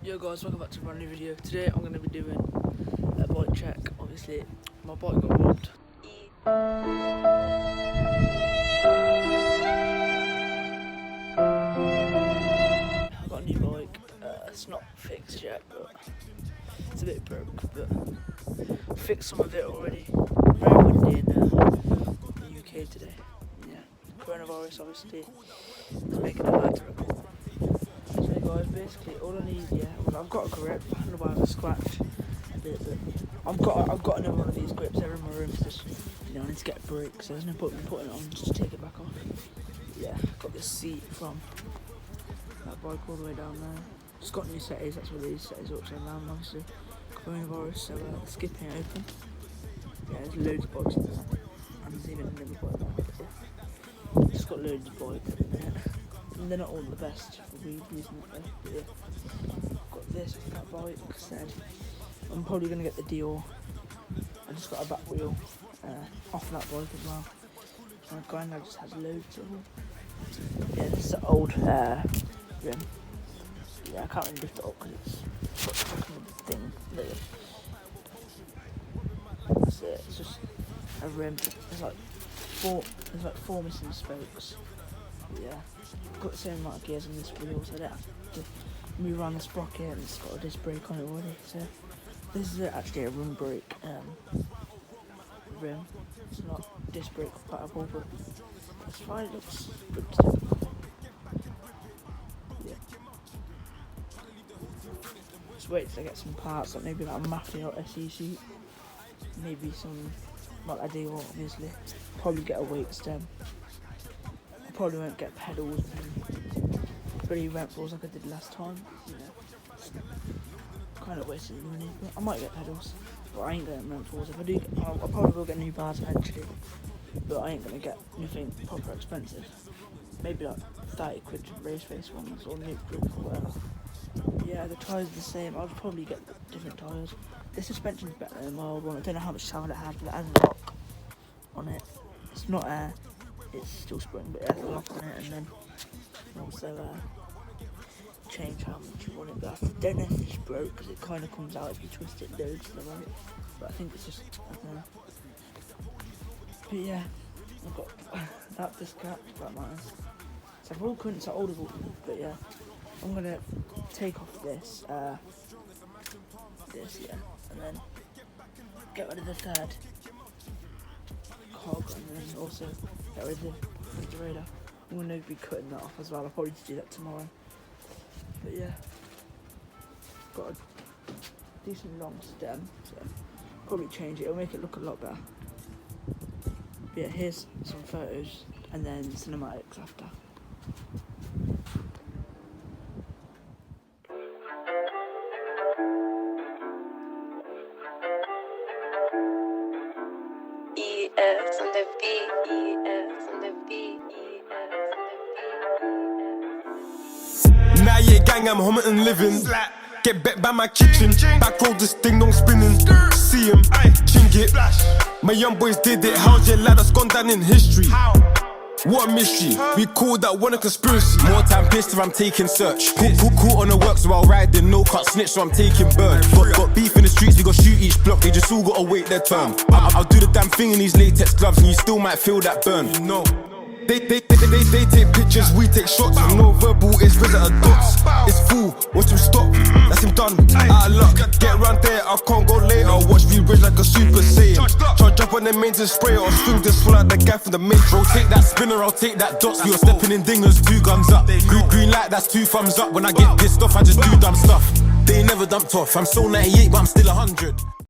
Yo guys, welcome back to a brand new video. Today I'm going to be doing a bike check. Obviously my bike got robbed. I got a new bike. It's not fixed yet, but it's a bit broke, but I fixed some of it already. Very windy in the UK today. Yeah, coronavirus obviously is making it hard to record. So guys, basically all I need, I've got a grip. I don't know why I have a scratch a bit, but I've got another one of these grips. They're in my room. It's just, I need to get a break, so there's no point in putting it on. Just take it back off. Yeah, got this seat from that bike all the way down there. Just got new settees. That's what these settees are upside down, obviously. Coronavirus, so skipping it open. Yeah, there's loads of bikes in there, and there's even another bike there. Yeah. Just got loads of bikes in there. And they're not all the best for weed using it though. But yeah. Got this with that bike said. I'm probably going to get the Dior. I just got a back wheel off that bike as well. My granddad just has loads of them. Yeah, this is an old rim. Yeah, I can't really lift it up because it's got the fucking thing there. That's it, it's just a rim. There's like four missing spokes. Yeah, got the same amount of gears on this wheel, so I don't have to move around the sprocket, and it's got a disc brake on it already. So this is actually a rim brake rim. It's not disc brake compatible, but it's fine. It looks good still. Yeah. Just wait till I get some parts, like maybe like a Mafia or SE seat, maybe some like a Dior, obviously. Probably get a weight stem. Probably won't get pedals and pretty rentals like I did last time. Kind of wasting money, but I might get pedals, but I ain't getting rentals. If I do, I probably will get new bars eventually, but I ain't gonna get anything proper expensive. Maybe like 30 quid race face ones or Nuke Group or whatever. Yeah, the tyres are the same. I'll probably get different tyres. The suspension's better than my old one. I don't know how much travel it has, but it has a lock on it. It's not air. It's still spring, but it has a lock on it, and then also change how much you want it. But I don't know if it's broke because it kind of comes out if you twist it loads to the right. But I think it's just, I don't know. But yeah, I've got that disc cap, that matters. So I've all couldn't, so older, but yeah, I'm gonna take off this, and then get rid of the third cog, and then also get rid of the refrigerator. I'm going to be cutting that off as well. I'll probably just do that tomorrow. But yeah, got a decent long stem, so probably change it. It'll make it look a lot better. But yeah, here's some photos and then cinematics after. EF on the beat, EF on the beat, Nah, yeah, gang, I'm humming and living. Get back by my kitchen. Back roll this thing, don't spinning. See him, chink it. My young boys did it. How's your lad that's gone down in history? What a mystery. We call that one a conspiracy. More time pissed if I'm taking search. Caught on the works while riding. No cut snitch, so I'm taking bird. Got beef in the streets, we got shoot each block. They just all gotta wait their turn. I'll do the damn thing in these latex gloves, and you still might feel that burn. No. They take pictures, we take shots. No verbal, it's visitor dots. It's full, watch him stop, that's him done. Out of luck, get round there, I can't go later. Watch me rage like a super saiyan. Try jump on the maintenance sprayer or swing just full out the guy from the metro. Take that spinner, I'll take that dots. We are stepping in dingers, 2 guns up. Green light, that's 2 thumbs up. When I get pissed off, I just do dumb stuff. They ain't never dumped off, I'm so 98 but I'm still 100.